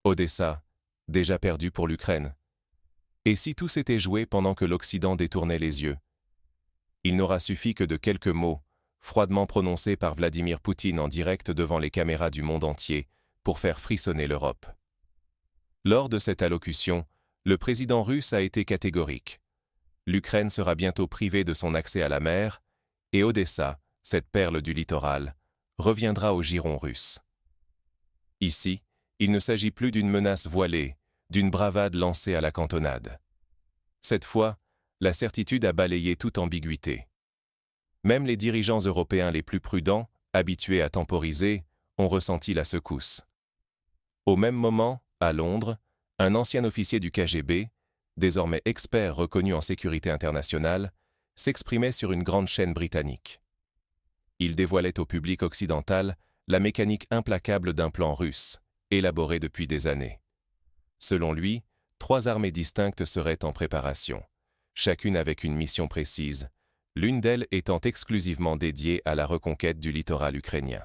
Odessa, déjà perdu pour l'Ukraine. Et si tout s'était joué pendant que l'Occident détournait les yeux? Il n'aura suffi que de quelques mots, froidement prononcés par Vladimir Poutine en direct devant les caméras du monde entier, pour faire frissonner l'Europe. Lors de cette allocution, le président russe a été catégorique. L'Ukraine sera bientôt privée de son accès à la mer, et Odessa, cette perle du littoral, reviendra au giron russe. Ici, il ne s'agit plus d'une menace voilée, d'une bravade lancée à la cantonade. Cette fois, la certitude a balayé toute ambiguïté. Même les dirigeants européens les plus prudents, habitués à temporiser, ont ressenti la secousse. Au même moment, à Londres, un ancien officier du KGB, désormais expert reconnu en sécurité internationale, s'exprimait sur une grande chaîne britannique. Il dévoilait au public occidental la mécanique implacable d'un plan russe, élaboré depuis des années. Selon lui, 3 armées distinctes seraient en préparation, chacune avec une mission précise, l'une d'elles étant exclusivement dédiée à la reconquête du littoral ukrainien.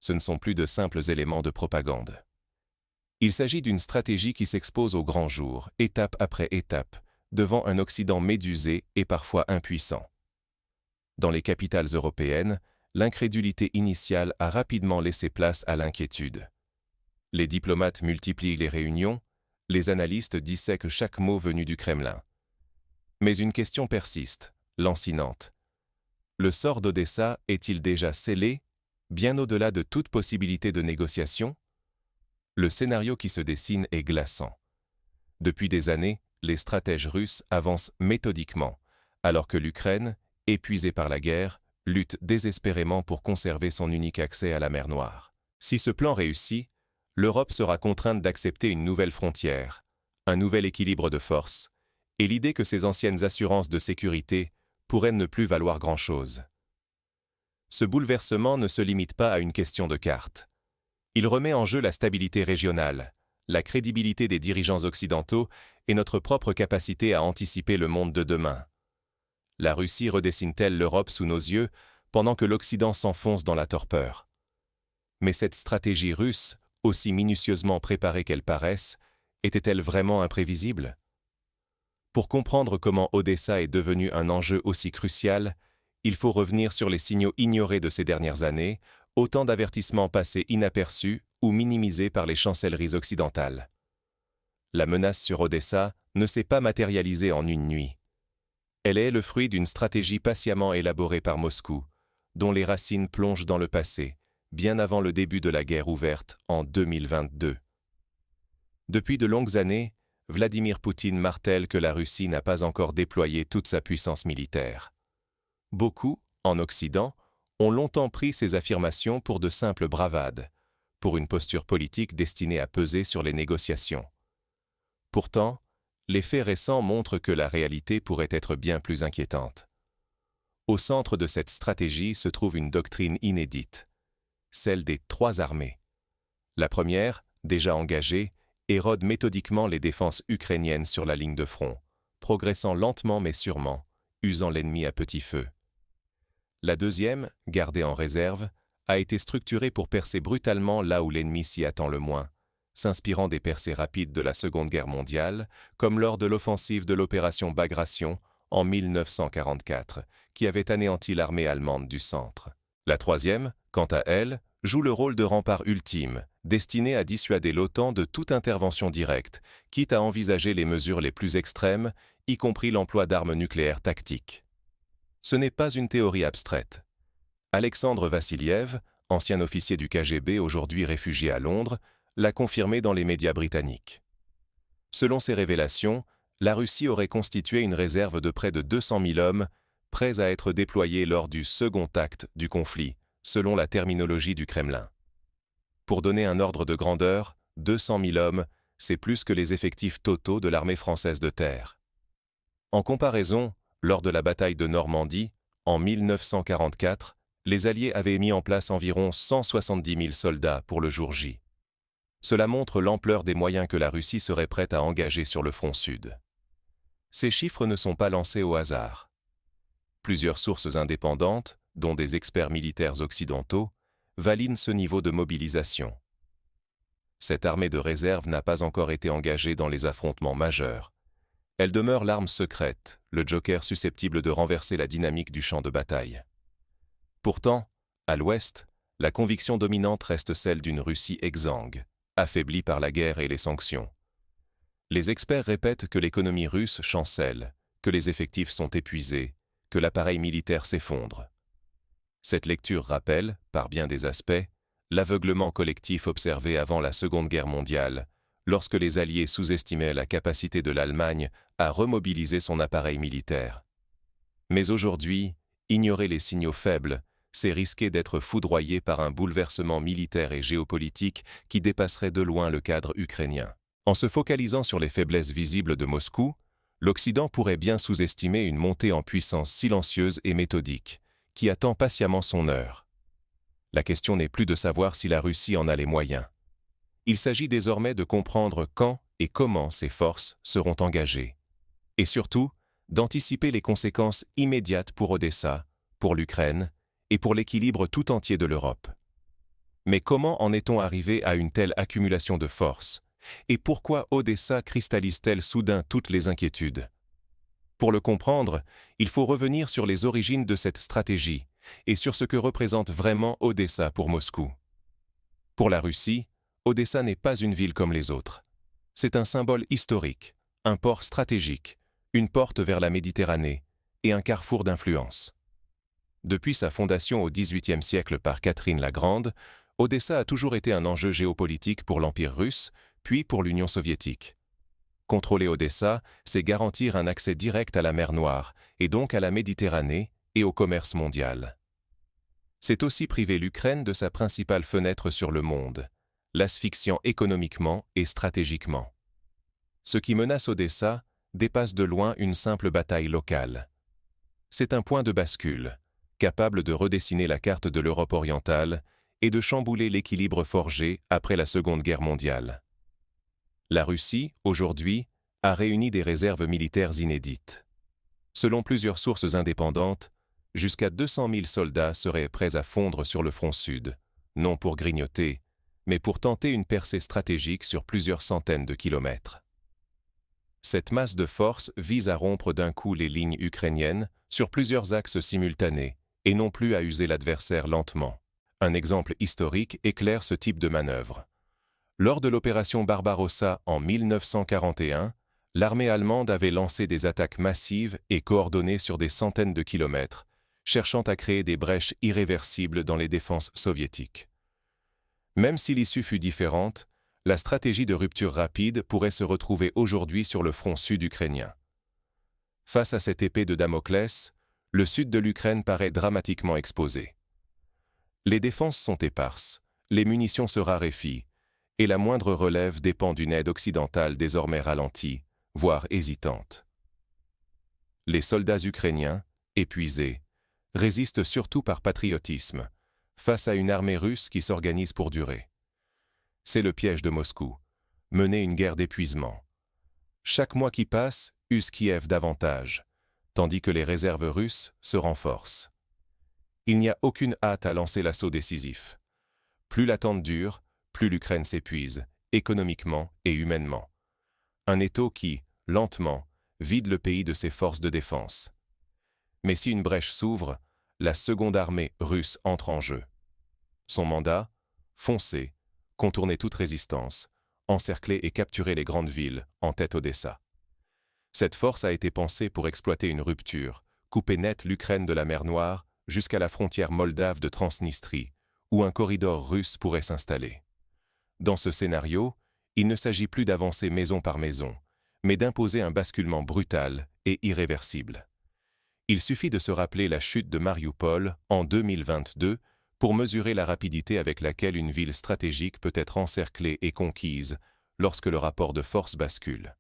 Ce ne sont plus de simples éléments de propagande. Il s'agit d'une stratégie qui s'expose au grand jour, étape après étape, devant un Occident médusé et parfois impuissant. Dans les capitales européennes, l'incrédulité initiale a rapidement laissé place à l'inquiétude. Les diplomates multiplient les réunions, les analystes dissèquent chaque mot venu du Kremlin. Mais une question persiste, lancinante. Le sort d'Odessa est-il déjà scellé, bien au-delà de toute possibilité de négociation? Le scénario qui se dessine est glaçant. Depuis des années, les stratèges russes avancent méthodiquement, alors que l'Ukraine, épuisée par la guerre, lutte désespérément pour conserver son unique accès à la mer Noire. Si ce plan réussit, l'Europe sera contrainte d'accepter une nouvelle frontière, un nouvel équilibre de force, et l'idée que ses anciennes assurances de sécurité pourraient ne plus valoir grand-chose. Ce bouleversement ne se limite pas à une question de carte. Il remet en jeu la stabilité régionale, la crédibilité des dirigeants occidentaux et notre propre capacité à anticiper le monde de demain. La Russie redessine-t-elle l'Europe sous nos yeux pendant que l'Occident s'enfonce dans la torpeur? Mais cette stratégie russe, aussi minutieusement préparée qu'elle paraisse, était-elle vraiment imprévisible? Pour comprendre comment Odessa est devenu un enjeu aussi crucial, il faut revenir sur les signaux ignorés de ces dernières années, autant d'avertissements passés inaperçus ou minimisés par les chancelleries occidentales. La menace sur Odessa ne s'est pas matérialisée en une nuit. Elle est le fruit d'une stratégie patiemment élaborée par Moscou, dont les racines plongent dans le passé, bien avant le début de la guerre ouverte en 2022. Depuis de longues années, Vladimir Poutine martèle que la Russie n'a pas encore déployé toute sa puissance militaire. Beaucoup, en Occident, ont longtemps pris ces affirmations pour de simples bravades, pour une posture politique destinée à peser sur les négociations. Pourtant, les faits récents montrent que la réalité pourrait être bien plus inquiétante. Au centre de cette stratégie se trouve une doctrine inédite, celle des 3 armées. La première, déjà engagée, érode méthodiquement les défenses ukrainiennes sur la ligne de front, progressant lentement mais sûrement, usant l'ennemi à petit feu. La deuxième, gardée en réserve, a été structurée pour percer brutalement là où l'ennemi s'y attend le moins, s'inspirant des percées rapides de la Seconde Guerre mondiale, comme lors de l'offensive de l'opération Bagration en 1944, qui avait anéanti l'armée allemande du centre. La troisième, quant à elle, joue le rôle de rempart ultime, destiné à dissuader l'OTAN de toute intervention directe, quitte à envisager les mesures les plus extrêmes, y compris l'emploi d'armes nucléaires tactiques. Ce n'est pas une théorie abstraite. Alexandre Vassiliev, ancien officier du KGB aujourd'hui réfugié à Londres, l'a confirmé dans les médias britanniques. Selon ces révélations, la Russie aurait constitué une réserve de près de 200 000 hommes, prêts à être déployés lors du second acte du conflit, selon la terminologie du Kremlin. Pour donner un ordre de grandeur, 200 000 hommes, c'est plus que les effectifs totaux de l'armée française de terre. En comparaison, lors de la bataille de Normandie, en 1944, les Alliés avaient mis en place environ 170 000 soldats pour le jour J. Cela montre l'ampleur des moyens que la Russie serait prête à engager sur le front sud. Ces chiffres ne sont pas lancés au hasard. Plusieurs sources indépendantes, dont des experts militaires occidentaux, valident ce niveau de mobilisation. cette armée de réserve n'a pas encore été engagée dans les affrontements majeurs. Elle demeure l'arme secrète, le joker susceptible de renverser la dynamique du champ de bataille. Pourtant, à l'ouest, la conviction dominante reste celle d'une Russie exsangue, affaiblie par la guerre et les sanctions. Les experts répètent que l'économie russe chancelle, que les effectifs sont épuisés, que l'appareil militaire s'effondre. Cette lecture rappelle, par bien des aspects, l'aveuglement collectif observé avant la Seconde Guerre mondiale, lorsque les Alliés sous-estimaient la capacité de l'Allemagne à remobiliser son appareil militaire. Mais aujourd'hui, ignorer les signaux faibles, c'est risquer d'être foudroyé par un bouleversement militaire et géopolitique qui dépasserait de loin le cadre ukrainien. En se focalisant sur les faiblesses visibles de Moscou, l'Occident pourrait bien sous-estimer une montée en puissance silencieuse et méthodique, qui attend patiemment son heure. La question n'est plus de savoir si la Russie en a les moyens. Il s'agit désormais de comprendre quand et comment ces forces seront engagées. Et surtout, d'anticiper les conséquences immédiates pour Odessa, pour l'Ukraine et pour l'équilibre tout entier de l'Europe. Mais comment en est-on arrivé à une telle accumulation de forces? Et pourquoi Odessa cristallise-t-elle soudain toutes les inquiétudes? Pour le comprendre, il faut revenir sur les origines de cette stratégie et sur ce que représente vraiment Odessa pour Moscou. Pour la Russie, Odessa n'est pas une ville comme les autres. C'est un symbole historique, un port stratégique, une porte vers la Méditerranée et un carrefour d'influence. Depuis sa fondation au XVIIIe siècle par Catherine la Grande, Odessa a toujours été un enjeu géopolitique pour l'Empire russe, puis pour l'Union soviétique. Contrôler Odessa, c'est garantir un accès direct à la mer Noire, et donc à la Méditerranée et au commerce mondial. C'est aussi priver l'Ukraine de sa principale fenêtre sur le monde, l'asphyxiant économiquement et stratégiquement. Ce qui menace Odessa dépasse de loin une simple bataille locale. C'est un point de bascule, capable de redessiner la carte de l'Europe orientale et de chambouler l'équilibre forgé après la Seconde Guerre mondiale. La Russie, aujourd'hui, a réuni des réserves militaires inédites. Selon plusieurs sources indépendantes, jusqu'à 200 000 soldats seraient prêts à fondre sur le front sud, non pour grignoter, mais pour tenter une percée stratégique sur plusieurs centaines de kilomètres. Cette masse de force vise à rompre d'un coup les lignes ukrainiennes sur plusieurs axes simultanés, et non plus à user l'adversaire lentement. Un exemple historique éclaire ce type de manœuvre. Lors de l'opération Barbarossa en 1941, l'armée allemande avait lancé des attaques massives et coordonnées sur des centaines de kilomètres, cherchant à créer des brèches irréversibles dans les défenses soviétiques. Même si l'issue fut différente, la stratégie de rupture rapide pourrait se retrouver aujourd'hui sur le front sud ukrainien. Face à cette épée de Damoclès, le sud de l'Ukraine paraît dramatiquement exposé. Les défenses sont éparses, les munitions se raréfient, et la moindre relève dépend d'une aide occidentale désormais ralentie, voire hésitante. Les soldats ukrainiens, épuisés, résistent surtout par patriotisme, face à une armée russe qui s'organise pour durer. C'est le piège de Moscou, mener une guerre d'épuisement. Chaque mois qui passe use Kiev davantage, tandis que les réserves russes se renforcent. Il n'y a aucune hâte à lancer l'assaut décisif. Plus l'attente dure, plus l'Ukraine s'épuise, économiquement et humainement. Un étau qui, lentement, vide le pays de ses forces de défense. Mais si une brèche s'ouvre, la seconde armée russe entre en jeu. Son mandat, foncer, contourner toute résistance, encercler et capturer les grandes villes, en tête Odessa. Cette force a été pensée pour exploiter une rupture, couper net l'Ukraine de la mer Noire jusqu'à la frontière moldave de Transnistrie, où un corridor russe pourrait s'installer. Dans ce scénario, il ne s'agit plus d'avancer maison par maison, mais d'imposer un basculement brutal et irréversible. Il suffit de se rappeler la chute de Mariupol en 2022 pour mesurer la rapidité avec laquelle une ville stratégique peut être encerclée et conquise lorsque le rapport de force bascule.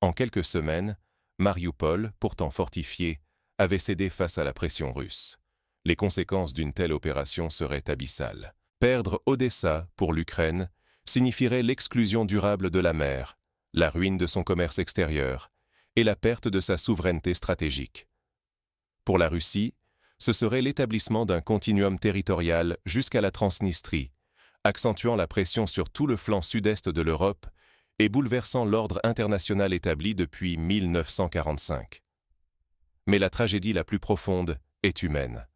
En quelques semaines, Mariupol, pourtant fortifié, avait cédé face à la pression russe. Les conséquences d'une telle opération seraient abyssales. Perdre Odessa pour l'Ukraine signifierait l'exclusion durable de la mer, la ruine de son commerce extérieur et la perte de sa souveraineté stratégique. Pour la Russie, ce serait l'établissement d'un continuum territorial jusqu'à la Transnistrie, accentuant la pression sur tout le flanc sud-est de l'Europe et bouleversant l'ordre international établi depuis 1945. Mais la tragédie la plus profonde est humaine.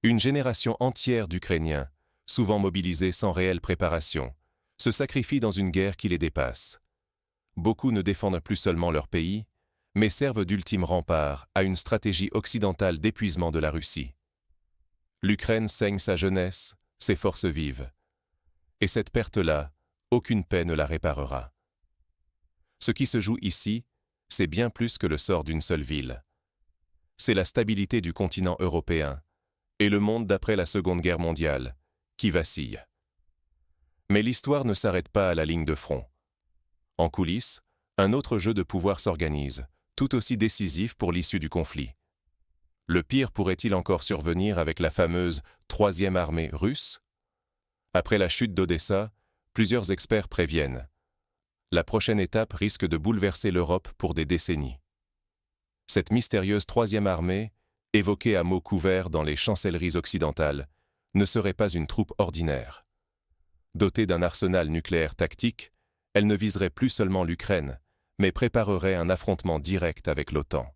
Une génération entière d'Ukrainiens, souvent mobilisés sans réelle préparation, se sacrifient dans une guerre qui les dépasse. Beaucoup ne défendent plus seulement leur pays, mais servent d'ultime rempart à une stratégie occidentale d'épuisement de la Russie. L'Ukraine saigne sa jeunesse, ses forces vives. Et cette perte-là, aucune paix ne la réparera. Ce qui se joue ici, c'est bien plus que le sort d'une seule ville. C'est la stabilité du continent européen et le monde d'après la Seconde Guerre mondiale, qui vacille. Mais l'histoire ne s'arrête pas à la ligne de front. En coulisses, un autre jeu de pouvoir s'organise, tout aussi décisif pour l'issue du conflit. Le pire pourrait-il encore survenir avec la fameuse Troisième armée russe ? Après la chute d'Odessa, plusieurs experts préviennent. La prochaine étape risque de bouleverser l'Europe pour des décennies. Cette mystérieuse Troisième armée, évoquée à mots couverts dans les chancelleries occidentales, ne serait pas une troupe ordinaire. Dotée d'un arsenal nucléaire tactique, elle ne viserait plus seulement l'Ukraine, mais préparerait un affrontement direct avec l'OTAN.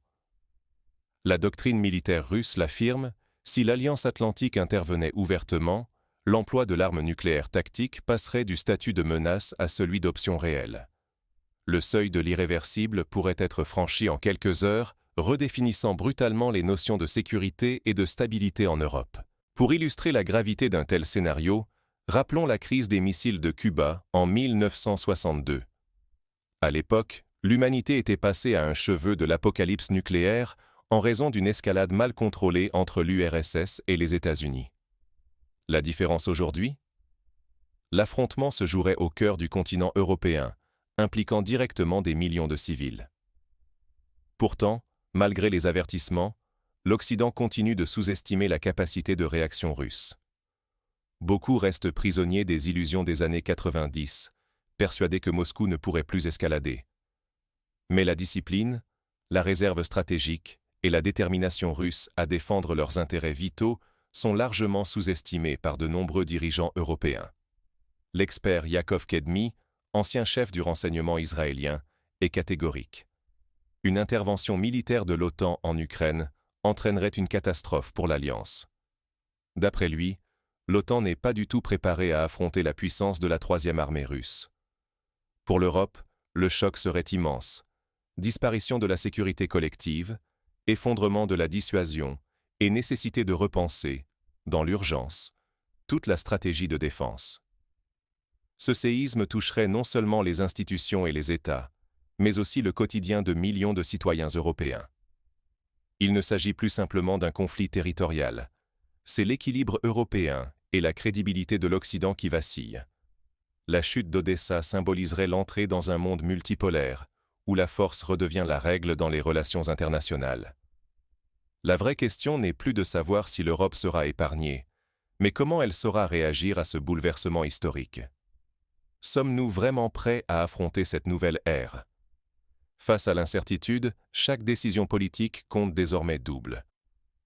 La doctrine militaire russe l'affirme, si l'Alliance atlantique intervenait ouvertement, l'emploi de l'arme nucléaire tactique passerait du statut de menace à celui d'option réelle. Le seuil de l'irréversible pourrait être franchi en quelques heures, redéfinissant brutalement les notions de sécurité et de stabilité en Europe. Pour illustrer la gravité d'un tel scénario, rappelons la crise des missiles de Cuba en 1962. À l'époque, l'humanité était passée à un cheveu de l'apocalypse nucléaire en raison d'une escalade mal contrôlée entre l'URSS et les États-Unis. La différence aujourd'hui ? L'affrontement se jouerait au cœur du continent européen, impliquant directement des millions de civils. Pourtant, malgré les avertissements, l'Occident continue de sous-estimer la capacité de réaction russe. Beaucoup restent prisonniers des illusions des années 90, persuadés que Moscou ne pourrait plus escalader. Mais la discipline, la réserve stratégique et la détermination russe à défendre leurs intérêts vitaux sont largement sous-estimés par de nombreux dirigeants européens. L'expert Yakov Kedmi, ancien chef du renseignement israélien, est catégorique. Une intervention militaire de l'OTAN en Ukraine entraînerait une catastrophe pour l'Alliance. D'après lui, l'OTAN n'est pas du tout préparée à affronter la puissance de la Troisième armée russe. Pour l'Europe, le choc serait immense. Disparition de la sécurité collective, effondrement de la dissuasion et nécessité de repenser, dans l'urgence, toute la stratégie de défense. Ce séisme toucherait non seulement les institutions et les États, mais aussi le quotidien de millions de citoyens européens. Il ne s'agit plus simplement d'un conflit territorial. C'est l'équilibre européen et la crédibilité de l'Occident qui vacillent. La chute d'Odessa symboliserait l'entrée dans un monde multipolaire, où la force redevient la règle dans les relations internationales. La vraie question n'est plus de savoir si l'Europe sera épargnée, mais comment elle saura réagir à ce bouleversement historique. Sommes-nous vraiment prêts à affronter cette nouvelle ère ? Face à l'incertitude, chaque décision politique compte désormais double.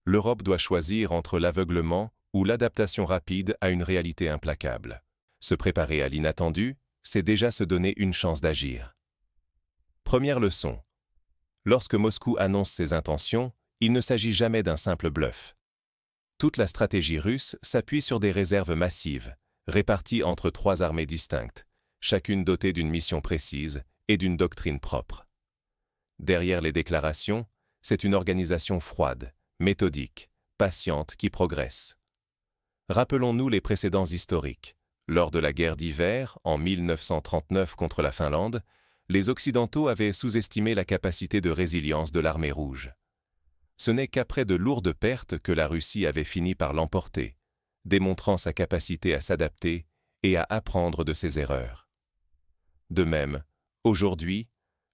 L'Europe doit choisir entre l'aveuglement ou l'adaptation rapide à une réalité implacable. Se préparer à l'inattendu, c'est déjà se donner une chance d'agir. Première leçon. Lorsque Moscou annonce ses intentions, il ne s'agit jamais d'un simple bluff. Toute la stratégie russe s'appuie sur des réserves massives, réparties entre 3 armées distinctes, chacune dotée d'une mission précise et d'une doctrine propre. Derrière les déclarations, c'est une organisation froide, méthodique, patiente qui progresse. Rappelons-nous les précédents historiques. Lors de la guerre d'hiver, en 1939 contre la Finlande, les Occidentaux avaient sous-estimé la capacité de résilience de l'armée rouge. Ce n'est qu'après de lourdes pertes que la Russie avait fini par l'emporter, démontrant sa capacité à s'adapter et à apprendre de ses erreurs. De même, aujourd'hui,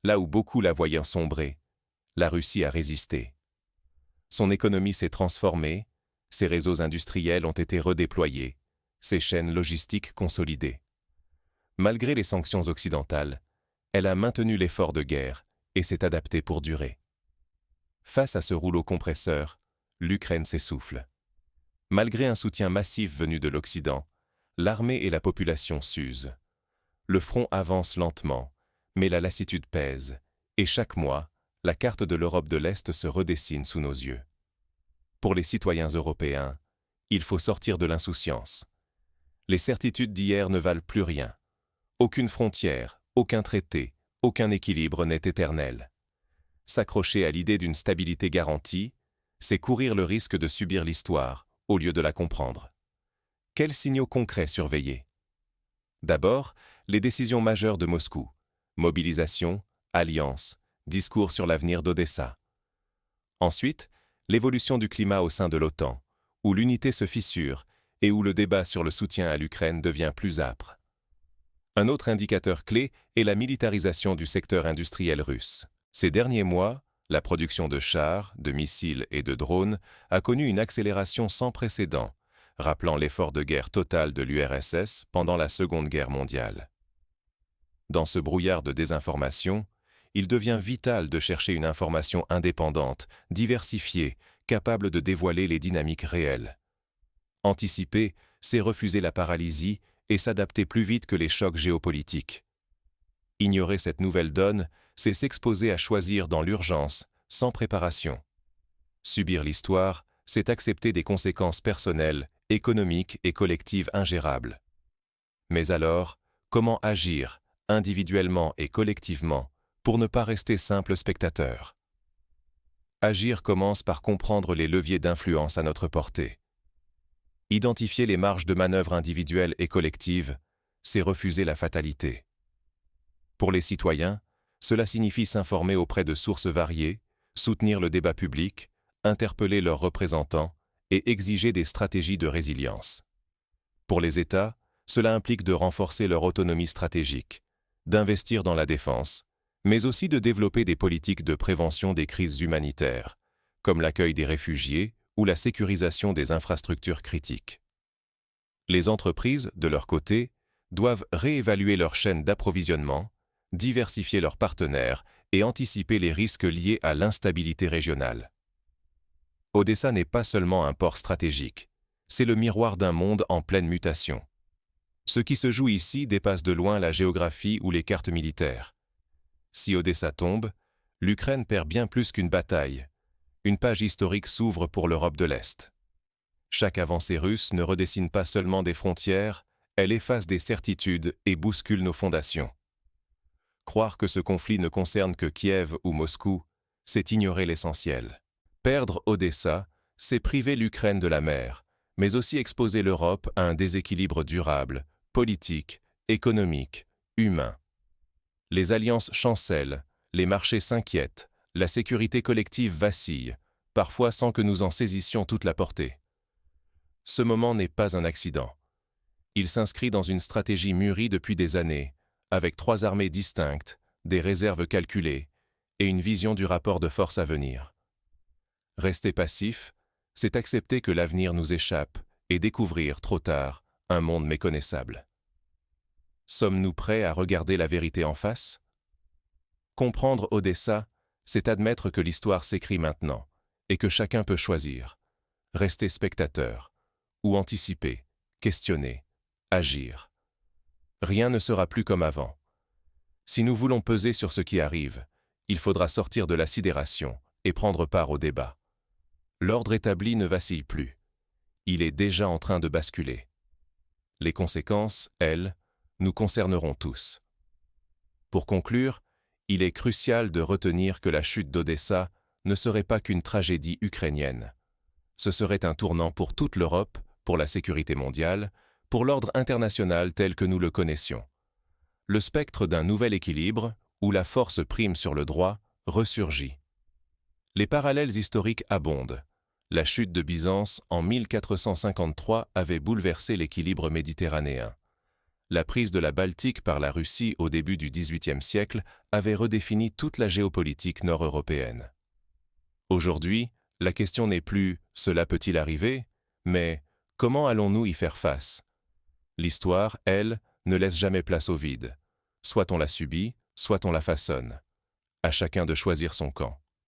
là où beaucoup la voyaient sombrer, la Russie a résisté. Son économie s'est transformée, ses réseaux industriels ont été redéployés, ses chaînes logistiques consolidées. Malgré les sanctions occidentales, elle a maintenu l'effort de guerre et s'est adaptée pour durer. Face à ce rouleau compresseur, l'Ukraine s'essouffle. Malgré un soutien massif venu de l'Occident, l'armée et la population s'usent. Le front avance lentement, mais la lassitude pèse, et chaque mois, la carte de l'Europe de l'Est se redessine sous nos yeux. Pour les citoyens européens, il faut sortir de l'insouciance. Les certitudes d'hier ne valent plus rien. Aucune frontière, aucun traité, aucun équilibre n'est éternel. S'accrocher à l'idée d'une stabilité garantie, c'est courir le risque de subir l'histoire, au lieu de la comprendre. Quels signaux concrets surveiller? D'abord, les décisions majeures de Moscou. Mobilisation, alliance, discours sur l'avenir d'Odessa. Ensuite, l'évolution du climat au sein de l'OTAN, où l'unité se fissure et où le débat sur le soutien à l'Ukraine devient plus âpre. Un autre indicateur clé est la militarisation du secteur industriel russe. Ces derniers mois, la production de chars, de missiles et de drones a connu une accélération sans précédent, rappelant l'effort de guerre total de l'URSS pendant la Seconde Guerre mondiale. Dans ce brouillard de désinformation, il devient vital de chercher une information indépendante, diversifiée, capable de dévoiler les dynamiques réelles. Anticiper, c'est refuser la paralysie et s'adapter plus vite que les chocs géopolitiques. Ignorer cette nouvelle donne, c'est s'exposer à choisir dans l'urgence, sans préparation. Subir l'histoire, c'est accepter des conséquences personnelles, économiques et collectives ingérables. Mais alors, comment agir, individuellement et collectivement, pour ne pas rester simple spectateur? Agir commence par comprendre les leviers d'influence à notre portée. Identifier les marges de manœuvre individuelles et collectives, c'est refuser la fatalité. Pour les citoyens, cela signifie s'informer auprès de sources variées, soutenir le débat public, interpeller leurs représentants et exiger des stratégies de résilience. Pour les États, cela implique de renforcer leur autonomie stratégique, d'investir dans la défense, mais aussi de développer des politiques de prévention des crises humanitaires, comme l'accueil des réfugiés ou la sécurisation des infrastructures critiques. Les entreprises, de leur côté, doivent réévaluer leur chaîne d'approvisionnement, diversifier leurs partenaires et anticiper les risques liés à l'instabilité régionale. Odessa n'est pas seulement un port stratégique, c'est le miroir d'un monde en pleine mutation. Ce qui se joue ici dépasse de loin la géographie ou les cartes militaires. Si Odessa tombe, l'Ukraine perd bien plus qu'une bataille. Une page historique s'ouvre pour l'Europe de l'Est. Chaque avancée russe ne redessine pas seulement des frontières, elle efface des certitudes et bouscule nos fondations. Croire que ce conflit ne concerne que Kiev ou Moscou, c'est ignorer l'essentiel. Perdre Odessa, c'est priver l'Ukraine de la mer, mais aussi exposer l'Europe à un déséquilibre durable, politique, économique, humain. Les alliances chancellent, les marchés s'inquiètent, la sécurité collective vacille, parfois sans que nous en saisissions toute la portée. Ce moment n'est pas un accident. Il s'inscrit dans une stratégie mûrie depuis des années, avec 3 armées distinctes, des réserves calculées et une vision du rapport de force à venir. Rester passif, c'est accepter que l'avenir nous échappe et découvrir, trop tard, un monde méconnaissable. Sommes-nous prêts à regarder la vérité en face? Comprendre Odessa, c'est admettre que l'histoire s'écrit maintenant et que chacun peut choisir. Rester spectateur ou anticiper, questionner, agir. Rien ne sera plus comme avant. Si nous voulons peser sur ce qui arrive, il faudra sortir de la sidération et prendre part au débat. L'ordre établi ne vacille plus. Il est déjà en train de basculer. Les conséquences, elles, nous concerneront tous. Pour conclure, il est crucial de retenir que la chute d'Odessa ne serait pas qu'une tragédie ukrainienne. Ce serait un tournant pour toute l'Europe, pour la sécurité mondiale, pour l'ordre international tel que nous le connaissions. Le spectre d'un nouvel équilibre, où la force prime sur le droit, ressurgit. Les parallèles historiques abondent. La chute de Byzance en 1453 avait bouleversé l'équilibre méditerranéen. La prise de la Baltique par la Russie au début du XVIIIe siècle avait redéfini toute la géopolitique nord-européenne. Aujourd'hui, la question n'est plus « cela peut-il arriver ?», mais « comment allons-nous y faire face ?» L'histoire, elle, ne laisse jamais place au vide. Soit on la subit, soit on la façonne. À chacun de choisir son camp.